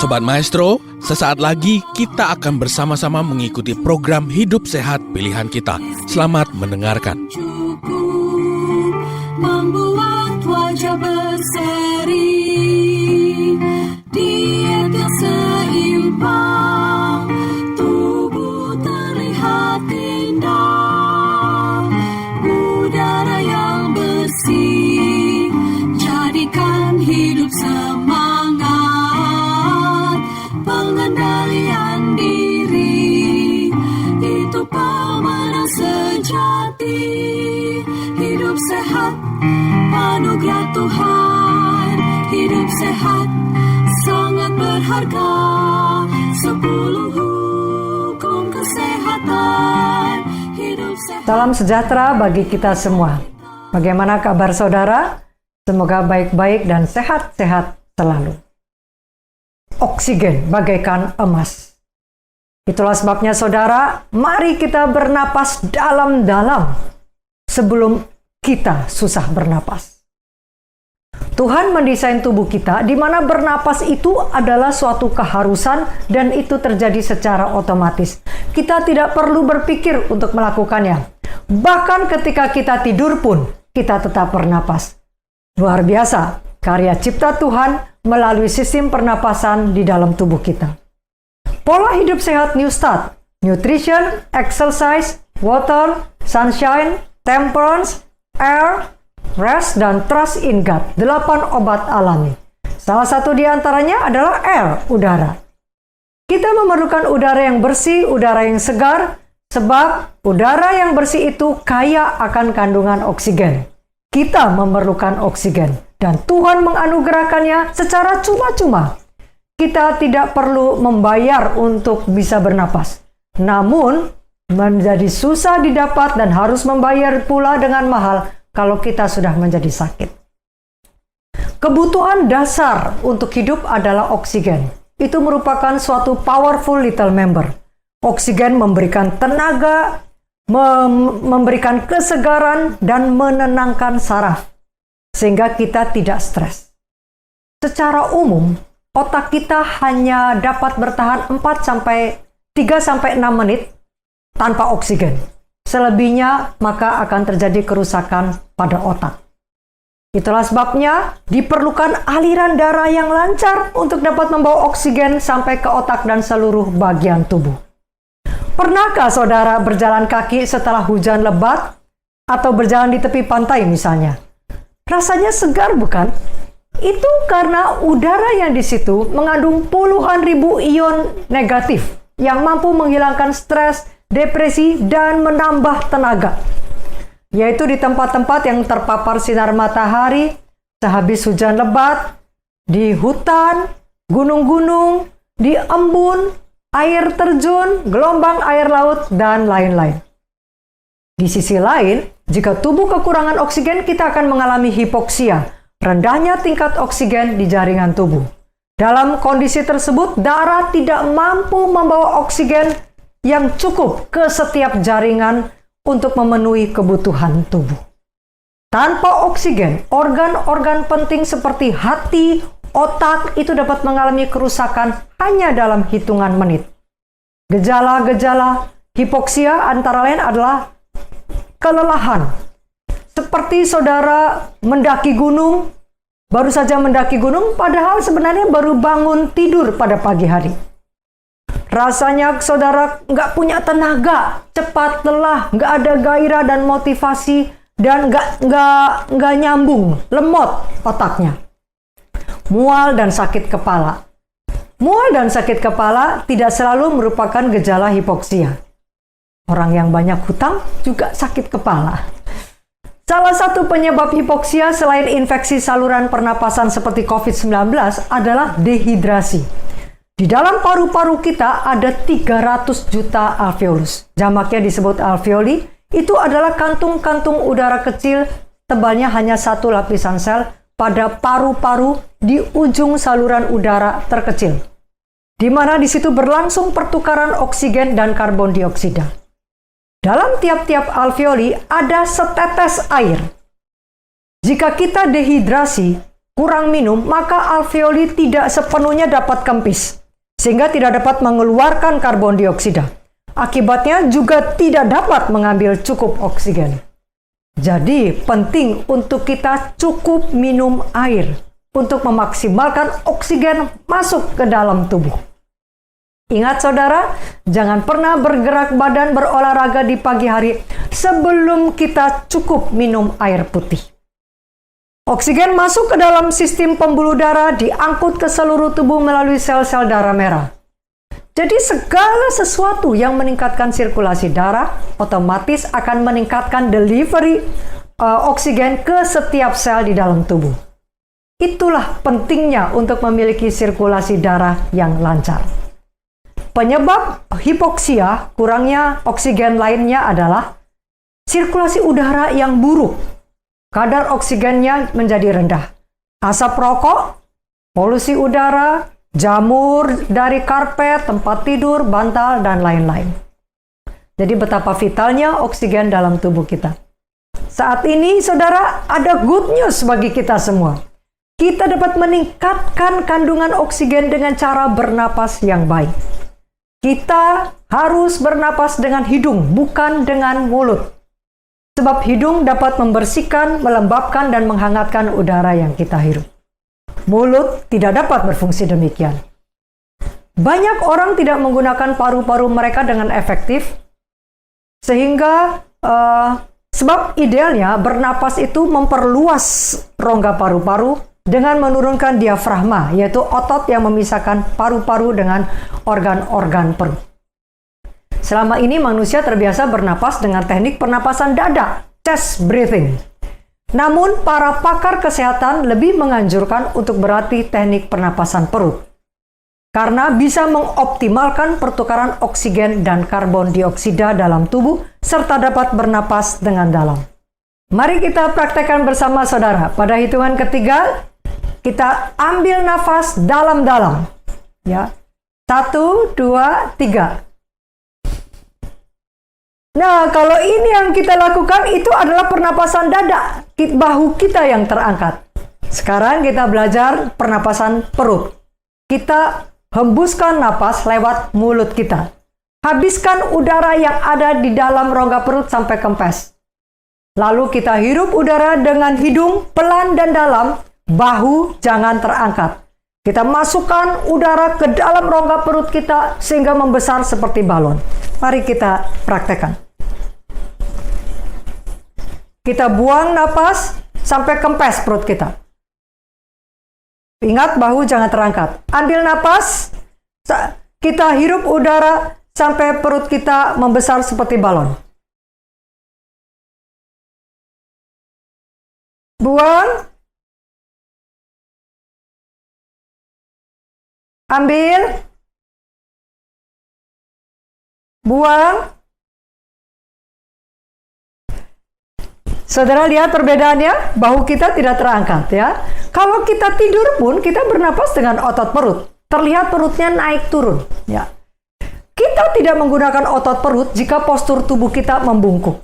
Sobat Maestro, sesaat lagi kita akan bersama-sama mengikuti program Hidup Sehat Pilihan Kita. Selamat mendengarkan. Membuat wajah berseri, diet yang seimbang, tubuh terlihat indah, udara yang bersih, jadikan hidup semangat, pengendalian diri, itu pemenang sejati. Hidup sehat, anugerah Tuhan. Hidup sehat, sangat berharga. 10 hukum kesehatan. Hidup sehat. Salam sejahtera bagi kita semua. Bagaimana kabar saudara? Semoga baik-baik dan sehat-sehat selalu. Oksigen bagaikan emas. Itulah sebabnya saudara, mari kita bernapas dalam-dalam sebelum kita susah bernapas. Tuhan mendesain tubuh kita di mana bernapas itu adalah suatu keharusan dan itu terjadi secara otomatis. Kita tidak perlu berpikir untuk melakukannya. Bahkan ketika kita tidur pun kita tetap bernapas. Luar biasa karya cipta Tuhan melalui sistem pernapasan di dalam tubuh kita. Pola hidup sehat New Start, nutrition, exercise, water, sunshine, temperance, air, rest, dan trust in God. 8 obat alami. Salah satu di antaranya adalah air, udara. Kita memerlukan udara yang bersih, udara yang segar, sebab udara yang bersih itu kaya akan kandungan oksigen. Kita memerlukan oksigen, dan Tuhan menganugerahkannya secara cuma-cuma. Kita tidak perlu membayar untuk bisa bernapas. Namun, menjadi susah didapat dan harus membayar pula dengan mahal kalau kita sudah menjadi sakit. Kebutuhan dasar untuk hidup adalah oksigen. Itu merupakan suatu powerful little member. Oksigen memberikan tenaga, memberikan kesegaran, dan menenangkan saraf, sehingga kita tidak stres. Secara umum, otak kita hanya dapat bertahan 3-6 menit tanpa oksigen. Selebihnya maka akan terjadi kerusakan pada otak. Itulah sebabnya diperlukan aliran darah yang lancar untuk dapat membawa oksigen sampai ke otak dan seluruh bagian tubuh. Pernahkah saudara berjalan kaki setelah hujan lebat atau berjalan di tepi pantai misalnya? Rasanya segar bukan? Itu karena udara yang di situ mengandung puluhan ribu ion negatif yang mampu menghilangkan stres, depresi, dan menambah tenaga. Yaitu di tempat-tempat yang terpapar sinar matahari, sehabis hujan lebat, di hutan, gunung-gunung, di embun, air terjun, gelombang air laut, dan lain-lain. Di sisi lain, jika tubuh kekurangan oksigen, kita akan mengalami hipoksia, rendahnya tingkat oksigen di jaringan tubuh. Dalam kondisi tersebut, darah tidak mampu membawa oksigen yang cukup ke setiap jaringan untuk memenuhi kebutuhan tubuh. Tanpa oksigen, organ-organ penting seperti hati, otak itu dapat mengalami kerusakan hanya dalam hitungan menit. Gejala-gejala hipoksia antara lain adalah kelelahan. Seperti saudara mendaki gunung, baru saja mendaki gunung, padahal sebenarnya baru bangun tidur pada pagi hari. Rasanya saudara nggak punya tenaga, cepat lelah, nggak ada gairah dan motivasi, dan nggak nyambung, lemot otaknya. Mual dan sakit kepala. Mual dan sakit kepala tidak selalu merupakan gejala hipoksia. Orang yang banyak hutang juga sakit kepala. Salah satu penyebab hipoksia selain infeksi saluran pernapasan seperti COVID-19 adalah dehidrasi. Di dalam paru-paru kita ada 300 juta alveolus. Jamaknya disebut alveoli. Itu adalah kantung-kantung udara kecil, tebalnya hanya 1 lapisan sel pada paru-paru di ujung saluran udara terkecil, di mana di situ berlangsung pertukaran oksigen dan karbon dioksida. Dalam tiap-tiap alveoli ada setetes air. Jika kita dehidrasi, kurang minum, maka alveoli tidak sepenuhnya dapat kempis, sehingga tidak dapat mengeluarkan karbon dioksida. Akibatnya juga tidak dapat mengambil cukup oksigen. Jadi penting untuk kita cukup minum air untuk memaksimalkan oksigen masuk ke dalam tubuh. Ingat saudara, jangan pernah bergerak badan berolahraga di pagi hari sebelum kita cukup minum air putih. Oksigen masuk ke dalam sistem pembuluh darah, diangkut ke seluruh tubuh melalui sel-sel darah merah. Jadi segala sesuatu yang meningkatkan sirkulasi darah otomatis akan meningkatkan delivery oksigen ke setiap sel di dalam tubuh. Itulah pentingnya untuk memiliki sirkulasi darah yang lancar. Penyebab hipoksia, kurangnya oksigen lainnya adalah sirkulasi udara yang buruk. Kadar oksigennya menjadi rendah. Asap rokok, polusi udara, jamur dari karpet, tempat tidur, bantal, dan lain-lain. Jadi betapa vitalnya oksigen dalam tubuh kita. Saat ini, saudara, ada good news bagi kita semua. Kita dapat meningkatkan kandungan oksigen dengan cara bernapas yang baik. Kita harus bernapas dengan hidung, bukan dengan mulut. Sebab hidung dapat membersihkan, melembabkan, dan menghangatkan udara yang kita hirup. Mulut tidak dapat berfungsi demikian. Banyak orang tidak menggunakan paru-paru mereka dengan efektif, sehingga sebab idealnya bernapas itu memperluas rongga paru-paru dengan menurunkan diafragma, yaitu otot yang memisahkan paru-paru dengan organ-organ perut. Selama ini manusia terbiasa bernapas dengan teknik pernapasan dada, chest breathing. Namun para pakar kesehatan lebih menganjurkan untuk berlatih teknik pernapasan perut, karena bisa mengoptimalkan pertukaran oksigen dan karbon dioksida dalam tubuh, serta dapat bernapas dengan dalam. Mari kita praktekkan bersama saudara. Pada hitungan ketiga, kita ambil nafas dalam-dalam. Ya. 1, 2, 3. Nah, kalau ini yang kita lakukan itu adalah pernapasan dada. Bahu kita yang terangkat. Sekarang kita belajar pernapasan perut. Kita hembuskan napas lewat mulut kita. Habiskan udara yang ada di dalam rongga perut sampai kempes. Lalu kita hirup udara dengan hidung pelan dan dalam. Bahu jangan terangkat. Kita masukkan udara ke dalam rongga perut kita sehingga membesar seperti balon. Mari kita praktekkan. Kita buang napas sampai kempes perut kita. Ingat, bahu jangan terangkat. Ambil napas, kita hirup udara sampai perut kita membesar seperti balon. Buang. Ambil, buang. Saudara lihat perbedaannya, bahu kita tidak terangkat ya. Kalau kita tidur pun kita bernapas dengan otot perut. Terlihat perutnya naik turun ya. Kita tidak menggunakan otot perut jika postur tubuh kita membungkuk.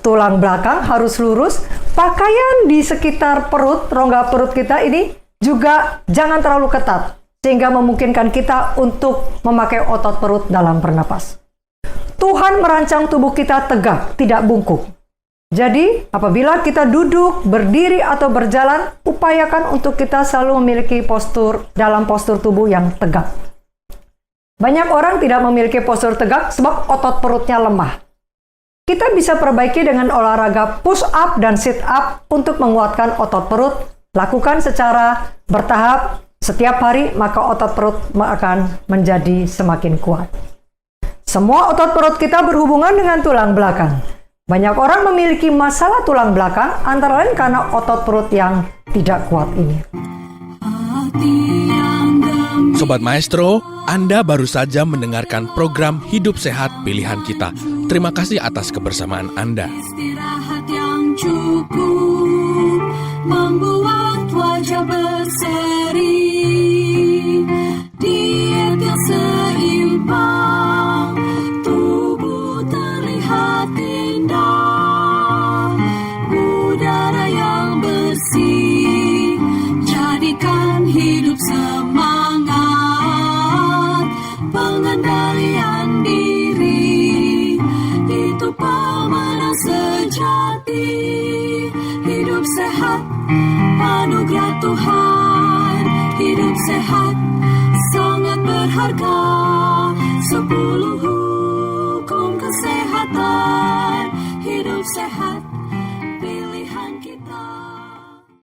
Tulang belakang harus lurus, pakaian di sekitar perut, rongga perut kita ini juga jangan terlalu ketat, sehingga memungkinkan kita untuk memakai otot perut dalam bernapas. Tuhan merancang tubuh kita tegak, tidak bungkuk. Jadi, apabila kita duduk, berdiri, atau berjalan, upayakan untuk kita selalu memiliki postur tubuh yang tegak. Banyak orang tidak memiliki postur tegak sebab otot perutnya lemah. Kita bisa perbaiki dengan olahraga push up dan sit up untuk menguatkan otot perut. Lakukan secara bertahap setiap hari, maka otot perut akan menjadi semakin kuat. Semua otot perut kita berhubungan dengan tulang belakang. Banyak orang memiliki masalah tulang belakang, antara lain karena otot perut yang tidak kuat ini. Sobat Maestro, Anda baru saja mendengarkan program Hidup Sehat Pilihan Kita. Terima kasih atas kebersamaan Anda. Istirahat yang cukup membuat wajah berseri. Diet yang seimbang, tubuh terlihat indah. Udara yang bersih, pengendalian diri. Itu pemenang sejati. Hidup sehat, anugerah Tuhan. Hidup sehat, sangat berharga. 10